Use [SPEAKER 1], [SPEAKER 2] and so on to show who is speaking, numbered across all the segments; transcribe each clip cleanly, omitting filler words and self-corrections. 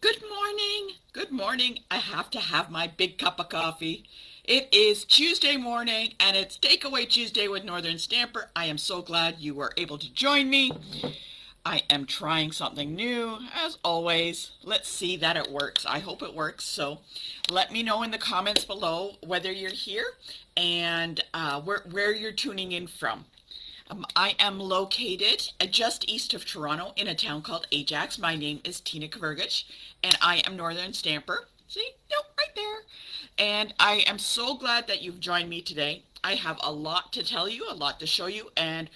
[SPEAKER 1] Good morning. Good morning. I have to have my big cup of coffee. It is Tuesday morning and it's Takeaway Tuesday with Northern Stamper. I am so glad you were able to join me. I am trying something new as always. Let's see that it works. I hope it works. So let me know in the comments below whether you're here and where you're tuning in from. I am located just east of Toronto in a town called Ajax. My name is Tina Kvergich, and I am Northern Stamper. See? Nope, right there. And I am so glad that you've joined me today. I have a lot to tell you, a lot to show you, and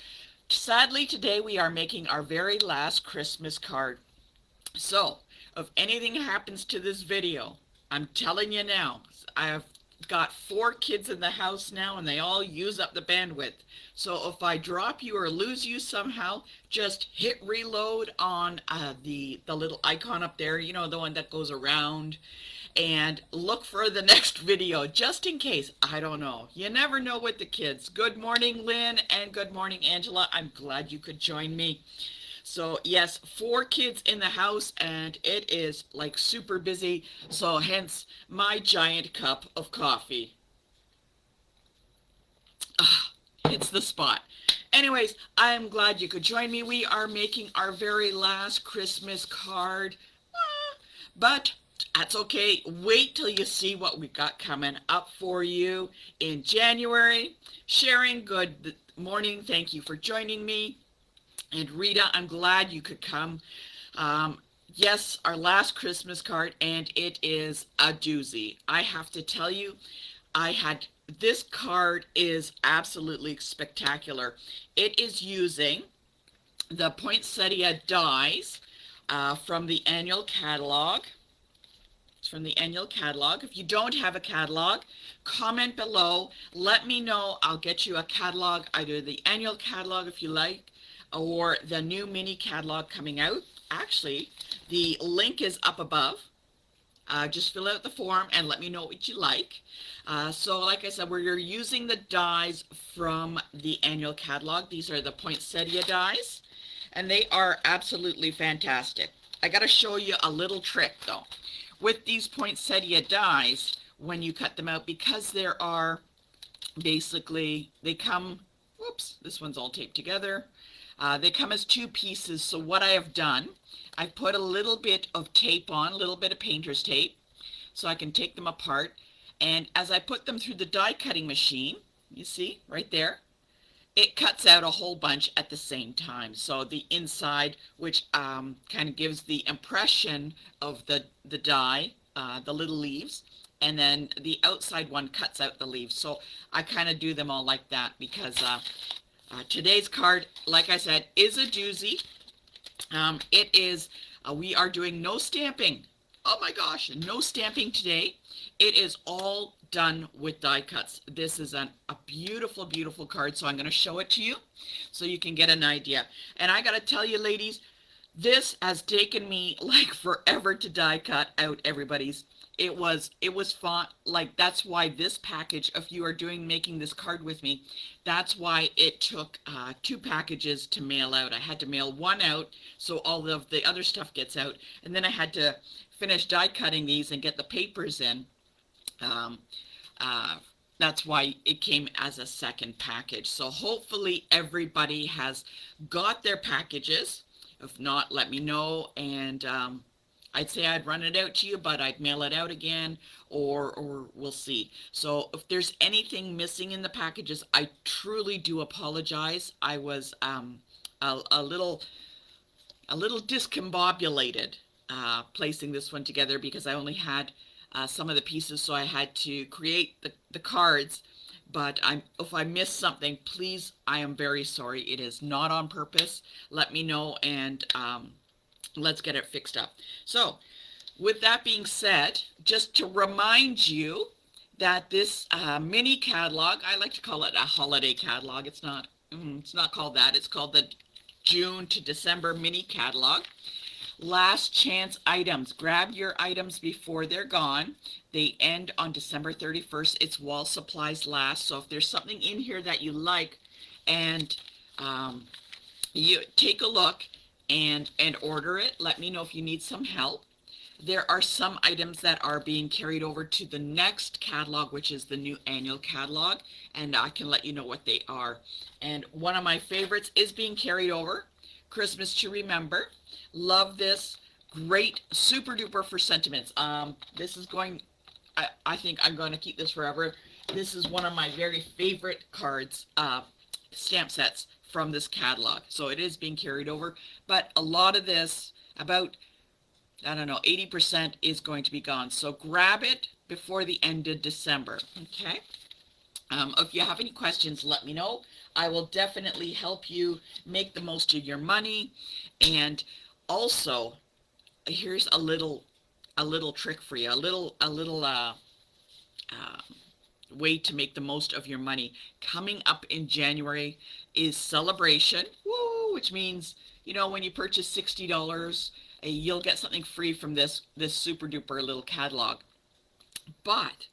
[SPEAKER 1] sadly today we are making our very last Christmas card. So, if anything happens to this video, I'm telling you now, I've got 4 kids in the house now and they all use up the bandwidth. So if I drop you or lose you somehow, just hit reload on the little icon up there, you know, the one that goes around, and look for the next video just in case. I don't know. You never know with the kids. Good morning, Lynn, and good morning, Angela. I'm glad you could join me. So yes, 4 kids in the house and it is like super busy. So hence my giant cup of coffee. It's the spot. Anyways, I'm glad you could join me. We are making our very last Christmas card. But that's okay. Wait till you see what we got coming up for you in January. Sharon, good morning. Thank you for joining me. And Rita, I'm glad you could come. Yes, our last Christmas card, and it is a doozy. I have to tell you, this card is absolutely spectacular. It is using the Poinsettia Dies from the annual catalog. It's from the annual catalog. If you don't have a catalog, comment below. Let me know. I'll get you a catalog, either the annual catalog if you like, or the new mini catalog coming out. Actually, the link is up above. Just fill out the form and let me know what you like. So like I said, we're using the dies from the annual catalog. These are the Poinsettia dies, and they are absolutely fantastic. I got to show you a little trick though. With these Poinsettia dies, when you cut them out, because there are basically, they come, whoops, this one's all taped together. They come as 2 pieces. So what I have done, I've put a little bit of tape on, a little bit of painter's tape, so I can take them apart. And as I put them through the die cutting machine, you see right there, it cuts out a whole bunch at the same time. So the inside, which kind of gives the impression of the die, the little leaves, and then the outside one cuts out the leaves. So I kind of do them all like that because today's card, like I said, is a doozy. It is, we are doing no stamping. Oh my gosh, no stamping today. It is all done with die cuts. This is a beautiful, beautiful card. So I'm going to show it to you so you can get an idea. And I got to tell you, ladies, this has taken me like forever to die cut out everybody's. It was fun. Like, that's why this package, if you are making this card with me, that's why it took 2 packages to mail out. I had to mail 1 out so all of the other stuff gets out, and then I had to finish die cutting these and get the papers in. That's why it came as a second package. So hopefully everybody has got their packages. If not, let me know, and I'd say I'd run it out to you, but I'd mail it out again, or we'll see. So if there's anything missing in the packages, I truly do apologize. I was a little discombobulated placing this one together because I only had some of the pieces, so I had to create the cards. But if I missed something, please, I am very sorry. It is not on purpose. Let me know, and let's get it fixed up. So with that being said, just to remind you that this mini catalog, I like to call it a holiday catalog. It's not called that. It's called the June to December mini catalog. Last chance items. Grab your items before they're gone. They end on December 31st. It's wall supplies last. So if there's something in here that you like and you take a look and order it, let me know if you need some help. There are some items that are being carried over to the next catalog, which is the new annual catalog, and I can let you know what they are. And one of my favorites is being carried over, Christmas to Remember. Love this. Great, super duper for sentiments. This is going, I think I'm going to keep this forever. This is one of my very favorite cards, stamp sets from this catalog. So it is being carried over, but a lot of this, about, I don't know, 80% is going to be gone. So grab it before the end of December, okay? If you have any questions, let me know. I will definitely help you make the most of your money. And also, here's a little trick for you, a little way to make the most of your money. Coming up in January is Celebration, woo, which means, you know, when you purchase $60, you'll get something free from this super duper little catalog. But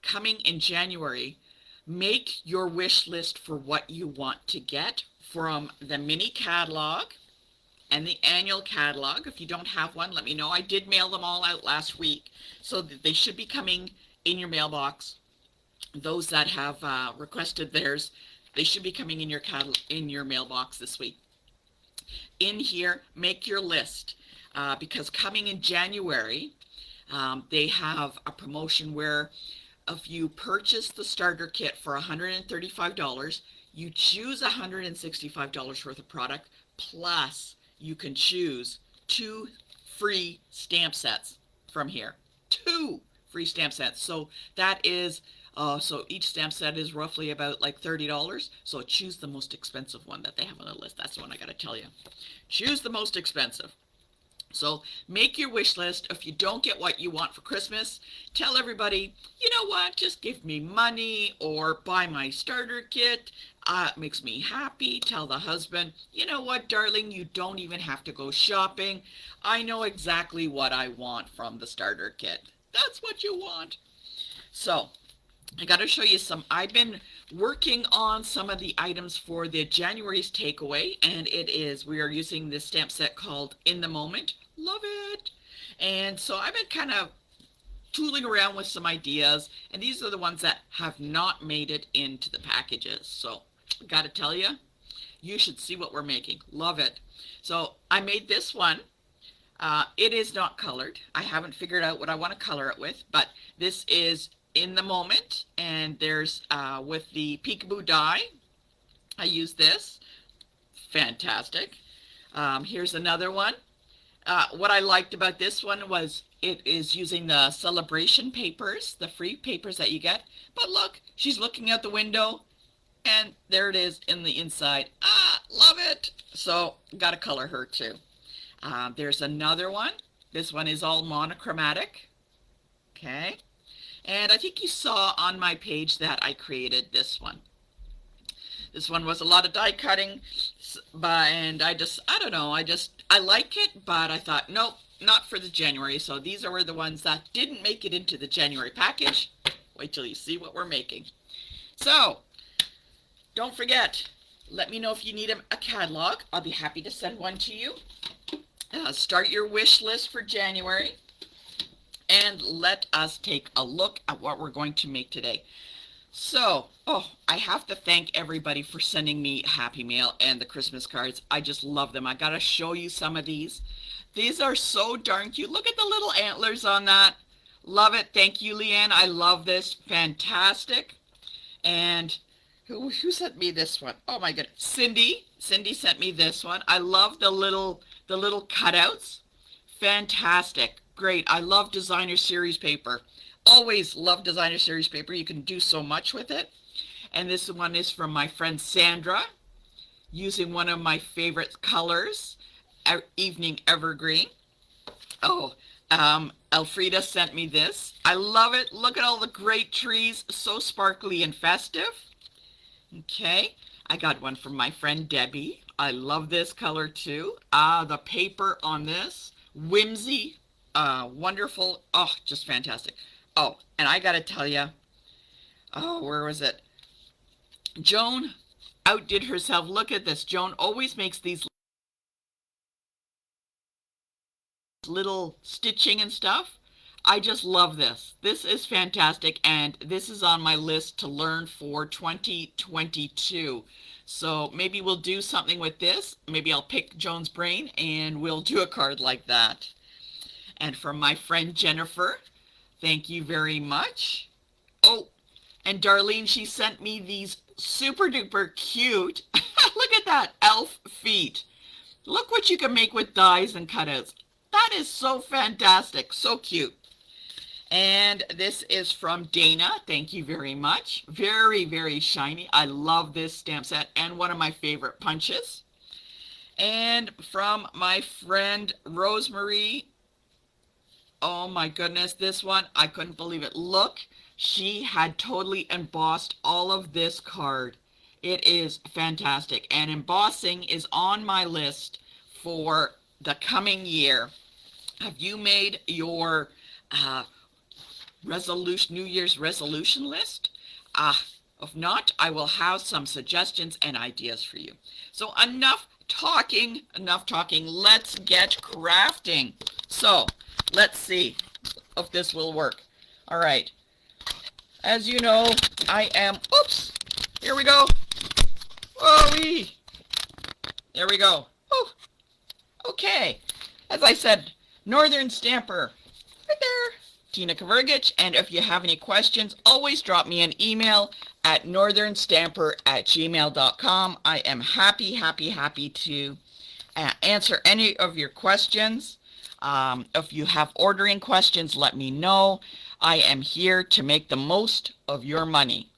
[SPEAKER 1] coming in January, make your wish list for what you want to get from the mini catalog and the annual catalog. If you don't have one, let me know. I did mail them all out last week, so they should be coming in your mailbox. Those that have requested theirs, they should be coming in your mailbox this week. In here, make your list, because coming in January, they have a promotion where if you purchase the starter kit for $135, you choose $165 worth of product, plus you can choose 2 free stamp sets from here. 2 free stamp sets. So that is, so each stamp set is roughly about like $30. So choose the most expensive one that they have on the list. That's the one I got to tell you. Choose the most expensive. So make your wish list. If you don't get what you want for Christmas, tell everybody, you know what, just give me money or buy my starter kit. It makes me happy. Tell the husband, you know what, darling, you don't even have to go shopping. I know exactly what I want from the starter kit. That's what you want. So I got to show you some. I've been working on some of the items for the January's takeaway, and we are using this stamp set called In the Moment. Love it. And so I've been kind of tooling around with some ideas, and these are the ones that have not made it into the packages. So I got to tell you, you should see what we're making. Love it. So I made this one. It is not colored. I haven't figured out what I want to color it with, but this is In the Moment, and there's with the peekaboo die, I use this. Fantastic. Here's another one. What I liked about this one was it is using the celebration papers, the free papers that you get. But look, she's looking out the window, and there it is in the inside. Love it. So got to color her too. There's another one. This one is all monochromatic. Okay. And I think you saw on my page that I created this one. This one was a lot of die cutting, and I don't know, I like it, but I thought, nope, not for the January. So these are the ones that didn't make it into the January package. Wait till you see what we're making. So, don't forget, let me know if you need a catalog. I'll be happy to send one to you. Start your wish list for January, and let us take a look at what we're going to make today. So, I have to thank everybody for sending me Happy Mail and the Christmas cards. I just love them. I got to show you some of these. These are so darn cute. Look at the little antlers on that. Love it. Thank you, Leanne. I love this. Fantastic. And who sent me this one? Oh my goodness. Cindy. Cindy sent me this one. I love the little cutouts. Fantastic. Great. I love designer series paper. Always love designer series paper. You can do so much with it. And this one is from my friend Sandra, using one of my favorite colors, Evening Evergreen. Elfrida sent me this. I love it. Look at all the great trees, so sparkly and festive. Okay, I got one from my friend Debbie. I love this color too. The paper on this, whimsy, wonderful. Oh, just fantastic. Oh, and I gotta tell you, where was it? Joan outdid herself. Look at this. Joan always makes these little stitching and stuff. I just love this. This is fantastic, and this is on my list to learn for 2022. So maybe we'll do something with this. Maybe I'll pick Joan's brain and we'll do a card like that. And from my friend Jennifer, thank you very much. Oh, and Darlene, she sent me these super duper cute, look at that, elf feet. Look what you can make with dies and cutouts. That is so fantastic, so cute. And this is from Dana. Thank you very much. Very, very shiny. I love this stamp set and one of my favorite punches. And from my friend Rosemary. Oh my goodness, this one, I couldn't believe it. Look, she had totally embossed all of this card. It is fantastic. And embossing is on my list for the coming year. Have you made your New Year's resolution list? If not, I will have some suggestions and ideas for you. So enough talking. Let's get crafting. So let's see if this will work. All right. As you know, I am, oops, here we go. Whoa-wee. There we go. Oh, okay. As I said, Northern Stamper, right there. Tina Kavergich, and if you have any questions, always drop me an email at northernstamper@gmail.com. I am happy to answer any of your questions. If you have ordering questions, let me know. I am here to make the most of your money.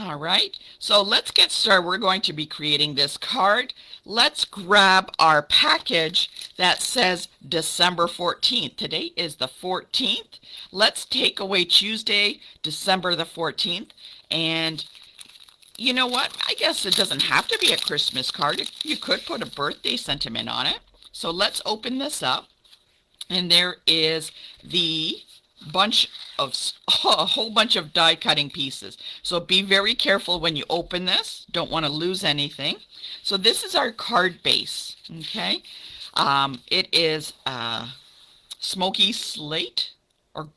[SPEAKER 1] All right, so let's get started. We're going to be creating this card. Let's grab our package that says December 14th. Today is the 14th. Let's take away Tuesday, December the 14th. And you know what? I guess it doesn't have to be a Christmas card. You could put a birthday sentiment on it. So let's open this up. And there is the a whole bunch of die cutting pieces. So be very careful when you open this. Don't want to lose anything. So this is our card base. Okay. It is smoky slate or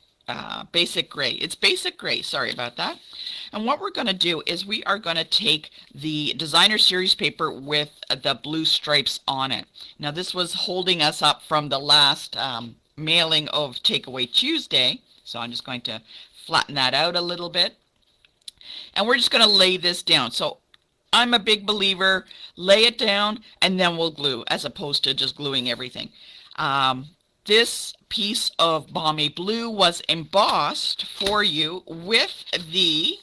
[SPEAKER 1] basic gray. It's basic gray. Sorry about that. And what we're going to do is we are going to take the designer series paper with the blue stripes on it. Now this was holding us up from the last mailing of Takeaway Tuesday. So I'm just going to flatten that out a little bit. And we're just going to lay this down. So I'm a big believer, lay it down and then we'll glue as opposed to just gluing everything. This piece of Balmy Blue was embossed for you with the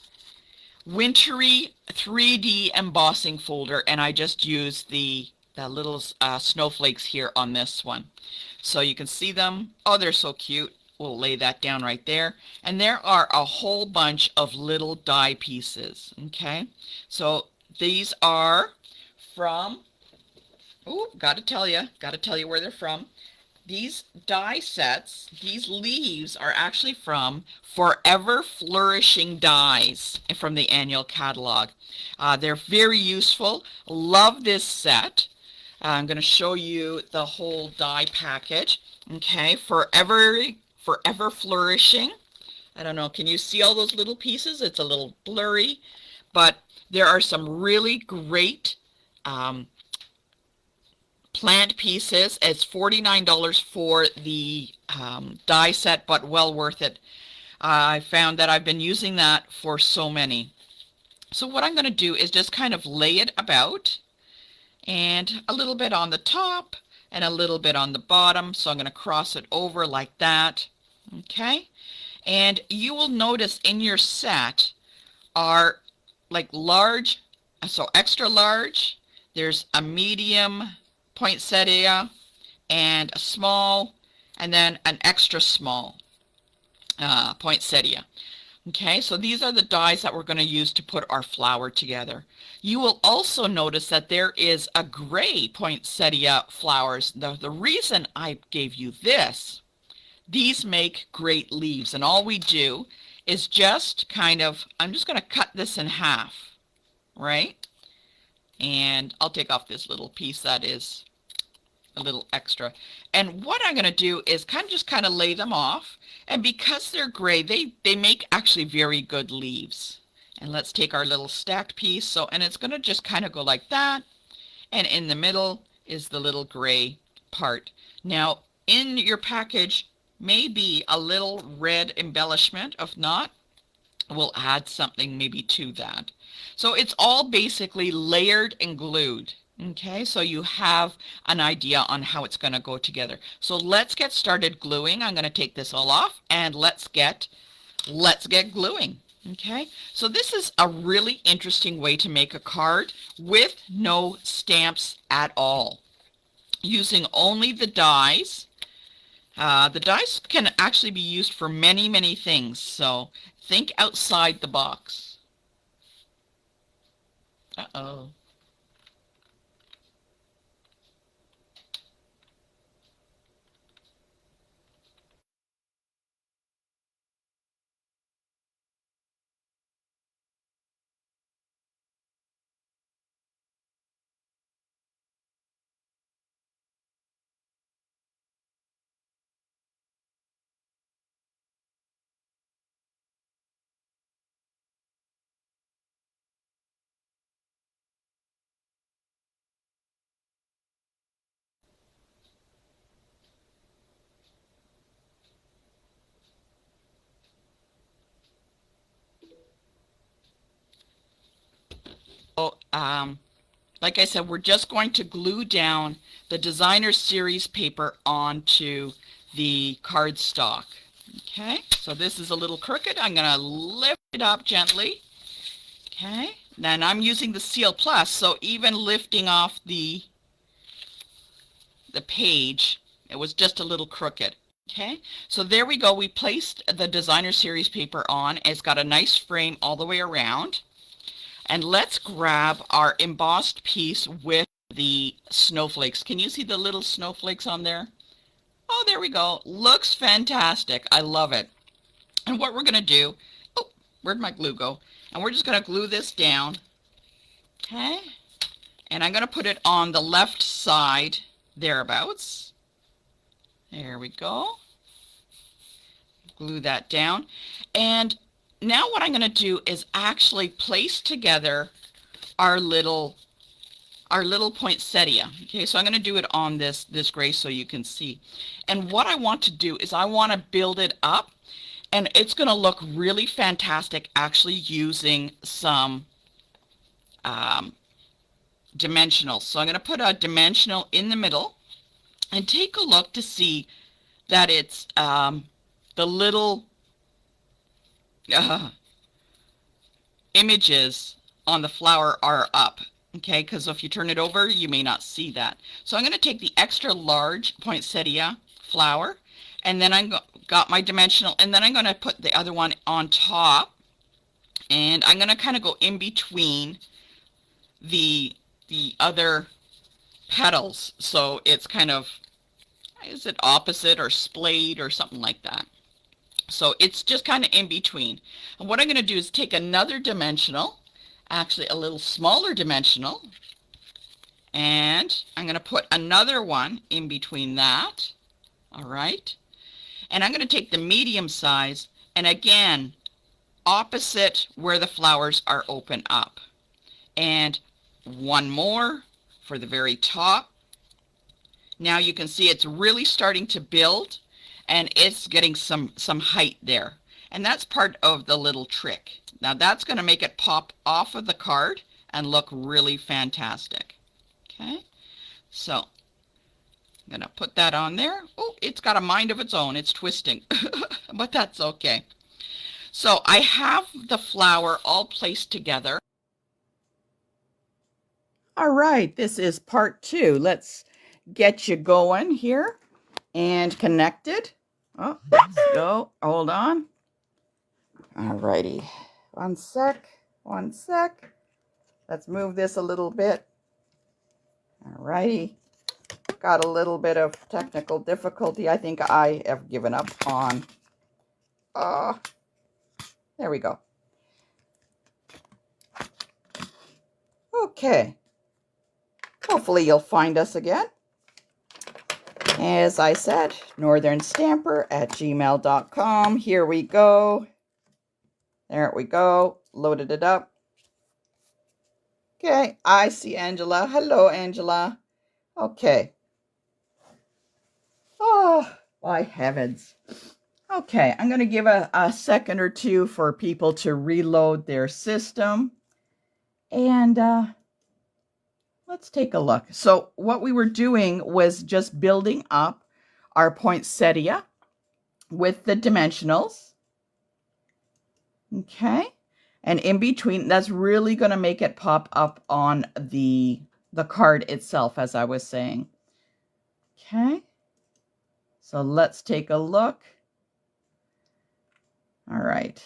[SPEAKER 1] Wintry 3D embossing folder, and I just used the little snowflakes here on this one. So you can see them. Oh, they're so cute. We'll lay that down right there. And there are a whole bunch of little die pieces. Okay. So these are from, oh, gotta tell you where they're from. These die sets, these leaves are actually from Forever Flourishing Dies from the annual catalog. They're very useful. Love this set. I'm going to show you the whole die package. Okay, Forever Flourishing. I don't know, can you see all those little pieces? It's a little blurry, but there are some really great plant pieces. It's $49 for the die set, but well worth it. I found that I've been using that for so many. So what I'm going to do is just kind of lay it about, and a little bit on the top and a little bit on the bottom. So I'm going to cross it over like that. Okay. And you will notice in your set are like large, so extra large. There's a medium poinsettia and a small, and then an extra small poinsettia. Okay, so these are the dies that we're going to use to put our flower together. You will also notice that there is a gray poinsettia flowers. The reason I gave you this, these make great leaves, and all we do is just kind of, I'm just going to cut this in half, right? And I'll take off this little piece that is a little extra. And what I'm going to do is kind of lay them off. And because they're gray, they make actually very good leaves. And let's take our little stacked piece. So, and it's going to just kind of go like that. And in the middle is the little gray part. Now, in your package may be a little red embellishment. If not, we'll add something maybe to that. So it's all basically layered and glued. Okay, so you have an idea on how it's going to go together. So let's get started gluing. I'm going to take this all off and let's get gluing. Okay, so this is a really interesting way to make a card with no stamps at all, using only the dies. The dies can actually be used for many, many things, so think outside the box. Uh-oh. So, like I said, we're just going to glue down the designer series paper onto the cardstock. Okay, so this is a little crooked. I'm going to lift it up gently. Okay, then I'm using the Seal Plus, so even lifting off the page, it was just a little crooked. Okay, so there we go. We placed the designer series paper on. It's got a nice frame all the way around. And let's grab our embossed piece with the snowflakes. Can you see the little snowflakes on there? Oh, there we go. Looks fantastic. I love it. And what we're going to do, oh, where'd my glue go? And we're just going to glue this down. Okay. And I'm going to put it on the left side, thereabouts. There we go. Glue that down. And now what I'm going to do is actually place together our little poinsettia. Okay, so I'm going to do it on this gray so you can see. And what I want to do is I want to build it up, and it's going to look really fantastic actually using some dimensionals. So I'm going to put a dimensional in the middle and take a look to see that it's the little images on the flower are up. Okay, because if you turn it over, you may not see that. So I'm going to take the extra large poinsettia flower, and then I got my dimensional, and then I'm going to put the other one on top, and I'm going to kind of go in between the other petals, so it's kind of, is it opposite or splayed or something like that. So it's just kind of in between. And what I'm going to do is take another dimensional, actually a little smaller dimensional, and I'm going to put another one in between that. All right. And I'm going to take the medium size, and again, opposite where the flowers are open up. And one more for the very top. Now you can see it's really starting to build, and it's getting some height there. And that's part of the little trick. Now that's going to make it pop off of the card and look really fantastic. Okay, so I'm going to put that on there. Oh, it's got a mind of its own. It's twisting, but that's okay. So I have the flower all placed together. All right, this is part 2. Let's get you going here and connected. Oh, let's go. Hold on. All righty. One sec. Let's move this a little bit. All righty. Got a little bit of technical difficulty. I think I have given up on. There we go. Okay. Hopefully you'll find us again. As I said, northernstamper@gmail.com. Here we go. There we go. Loaded it up. Okay, I see Angela. Hello, Angela. Okay. Oh, my heavens. Okay, I'm going to give a second or two for people to reload their system. And let's take a look. So what we were doing was just building up our poinsettia with the dimensionals. Okay. And in between, that's really going to make it pop up on the card itself, as I was saying. Okay. So let's take a look. All right.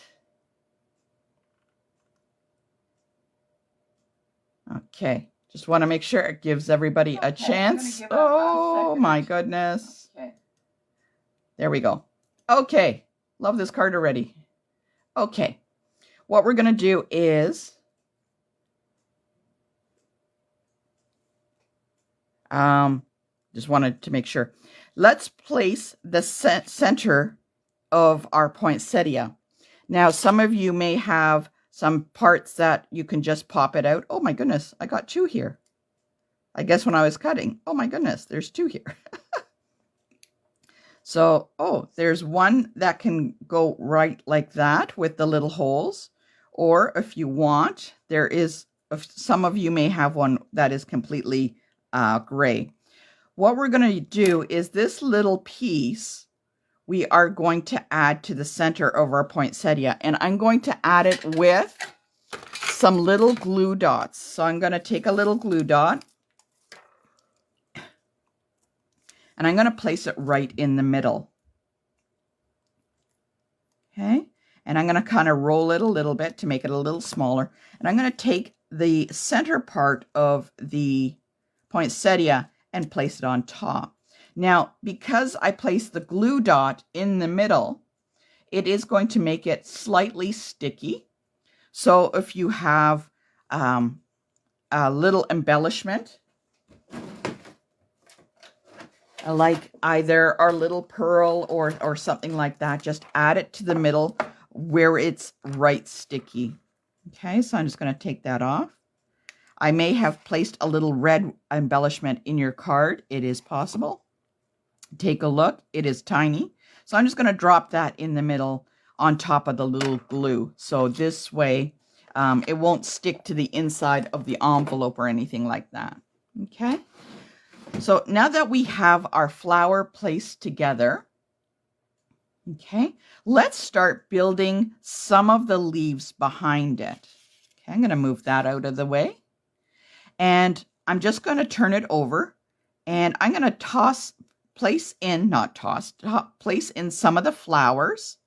[SPEAKER 1] Okay. Just want to make sure it gives everybody a chance. Oh my goodness. Okay. There we go. Okay. Love this card already. Okay. What we're going to do is just wanted to make sure. Let's place the center of our poinsettia. Now, some of you may have some parts that you can just pop it out. Oh my goodness, I got two here. I guess when I was cutting, oh my goodness, there's two here. So, oh, there's one that can go right like that with the little holes. Or if you want, there is, some of you may have one that is completely gray. What we're going to do is this little piece, we are going to add to the center of our poinsettia. And I'm going to add it with some little glue dots. So I'm going to take a little glue dot. And I'm going to place it right in the middle. Okay. And I'm going to kind of roll it a little bit to make it a little smaller. And I'm going to take the center part of the poinsettia and place it on top. Now, because I placed the glue dot in the middle, it is going to make it slightly sticky. So if you have a little embellishment, like either our little pearl or something like that, just add it to the middle where it's right sticky. Okay, so I'm just going to take that off. I may have placed a little red embellishment in your card. It is possible. Take a look. It is tiny. So I'm just going to drop that in the middle on top of the little glue. So this way it won't stick to the inside of the envelope or anything like that. Okay. So now that we have our flower placed together, okay, let's start building some of the leaves behind it. Okay, I'm going to move that out of the way. And I'm just going to turn it over. And I'm going to place in some of the flowers.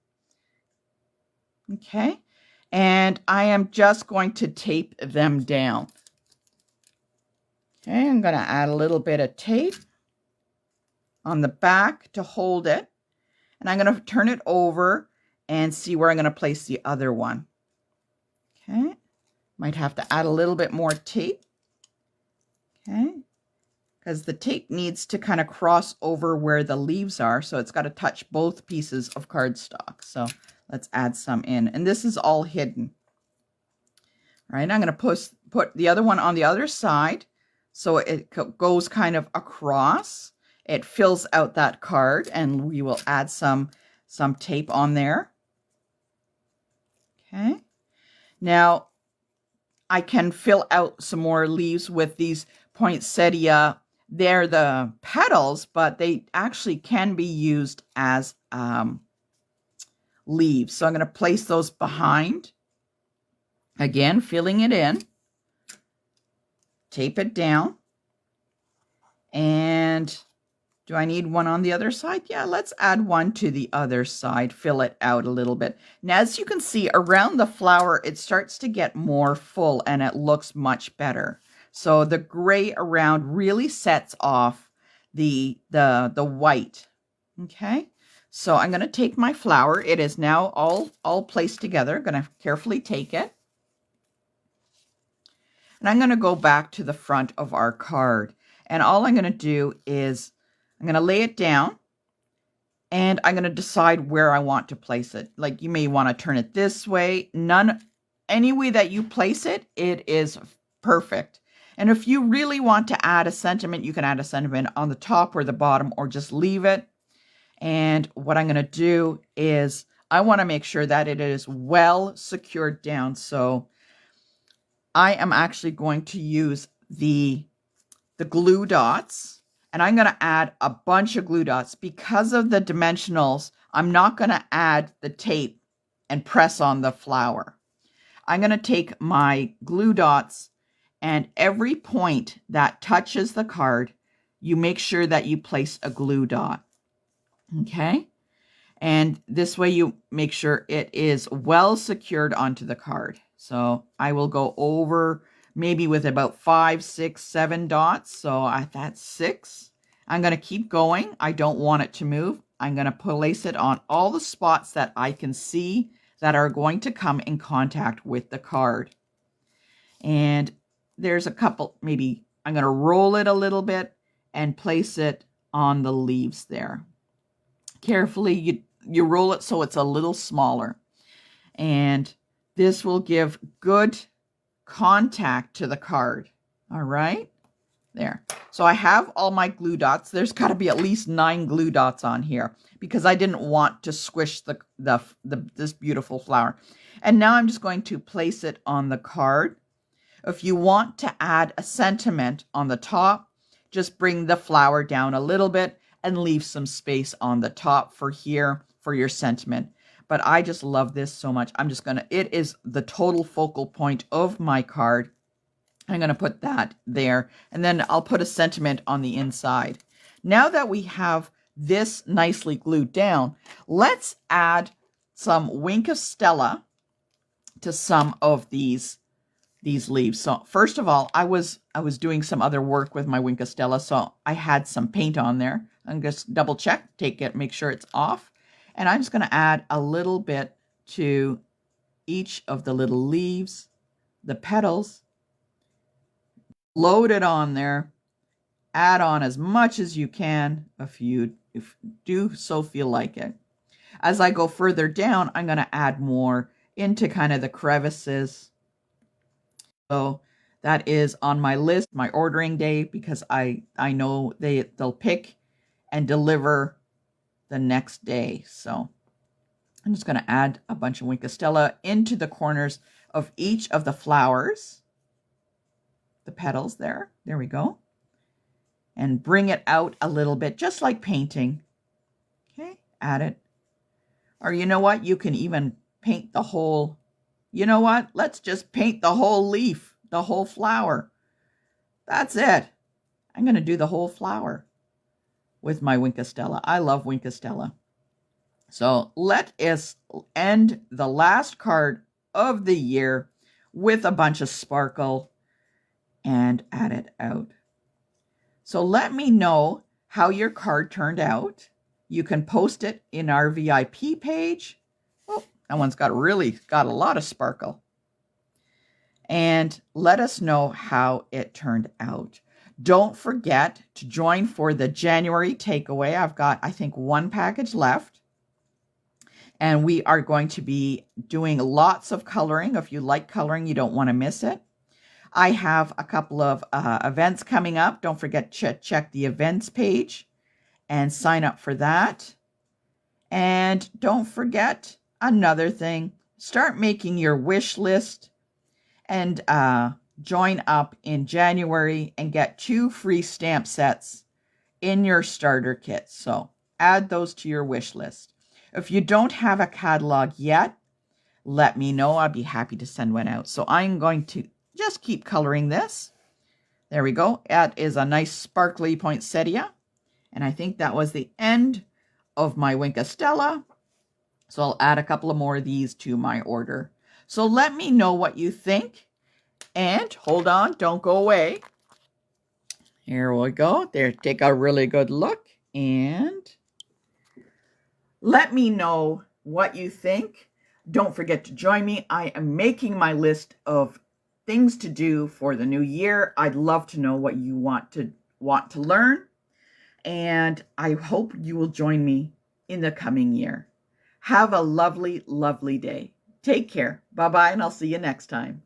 [SPEAKER 1] Okay, and I am just going to tape them down. Okay, I'm going to add a little bit of tape on the back to hold it. And I'm going to turn it over and see where I'm going to place the other one. Okay, might have to add a little bit more tape. Okay, because the tape needs to kind of cross over where the leaves are. So it's got to touch both pieces of cardstock. So let's add some in. And this is all hidden. All right, I'm going to put the other one on the other side. So it goes kind of across. It fills out that card, and we will add some tape on there. Okay. Now, I can fill out some more leaves with these poinsettia. They're the petals, but they actually can be used as leaves. So I'm going to place those behind. Again, filling it in. Tape it down. And do I need one on the other side? Yeah, let's add one to the other side. Fill it out a little bit. Now, as you can see, around the flower, it starts to get more full and it looks much better. So the gray around really sets off the white. Okay, so I'm going to take my flower. It is now all placed together. I'm going to carefully take it. And I'm going to go back to the front of our card. And all I'm going to do is I'm going to lay it down and I'm going to decide where I want to place it. Like you may want to turn it this way. Any way that you place it, it is perfect. And if you really want to add a sentiment, you can add a sentiment on the top or the bottom or just leave it. And what I'm going to do is I want to make sure that it is well secured down. So I am actually going to use the glue dots, and I'm going to add a bunch of glue dots. Because of the dimensionals, I'm not going to add the tape and press on the flower. I'm going to take my glue dots, and every point that touches the card, you make sure that you place a glue dot. Okay? And this way you make sure it is well secured onto the card. So I will go over maybe with about 5, 6, 7 dots. So that's 6. I'm going to keep going. I don't want it to move. I'm going to place it on all the spots that I can see that are going to come in contact with the card. And there's a couple, maybe I'm going to roll it a little bit and place it on the leaves there. Carefully, you roll it so it's a little smaller. And this will give good contact to the card. All right, there. So I have all my glue dots. There's got to be at least 9 glue dots on here because I didn't want to squish this beautiful flower. And now I'm just going to place it on the card. If you want to add a sentiment on the top, just bring the flower down a little bit and leave some space on the top for here for your sentiment. But I just love this so much. It is the total focal point of my card. I'm going to put that there, and then I'll put a sentiment on the inside. Now that we have this nicely glued down, let's add some Wink of Stella to some of these leaves. So first of all, I was doing some other work with my Wink of Stella, so I had some paint on there. I'm just double check, take it, make sure it's off. And I'm just going to add a little bit to each of the little leaves, the petals. Load it on there. Add on as much as you can if you do so feel like it. As I go further down, I'm going to add more into kind of the crevices. So that is on my list, my ordering day, because I know they'll pick and deliver the next day. So I'm just going to add a bunch of Wink of Stella into the corners of each of the flowers, the petals there. There we go. And bring it out a little bit, just like painting. Okay, add it. Or you know what? You can even paint the whole, you know what? Let's just paint the whole leaf, the whole flower. That's it. I'm going to do the whole flower with my Wink of Stella. I love Wink of Stella. So let us end the last card of the year with a bunch of sparkle and add it out. So let me know how your card turned out. You can post it in our VIP page. Oh, that one's got a lot of sparkle. And let us know how it turned out. Don't forget to join for the January takeaway. I've got, I think, 1 package left. And we are going to be doing lots of coloring. If you like coloring, you don't want to miss it. I have a couple of events coming up. Don't forget to check the events page and sign up for that. And don't forget another thing. Start making your wish list and join up in January and get 2 free stamp sets in your starter kit. So add those to your wish list. If you don't have a catalog yet, let me know. I'd be happy to send one out. So I'm going to just keep coloring this. There we go. That is a nice sparkly poinsettia. And I think that was the end of my Wink of Stella. So I'll add a couple of more of these to my order. So let me know what you think. And hold on, don't go away. Here we go. There, take a really good look. And let me know what you think. Don't forget to join me. I am making my list of things to do for the new year. I'd love to know what you want to learn.
[SPEAKER 2] and I hope you will join me in the coming year. Have a lovely, lovely day. Take care. Bye-bye, and I'll see you next time.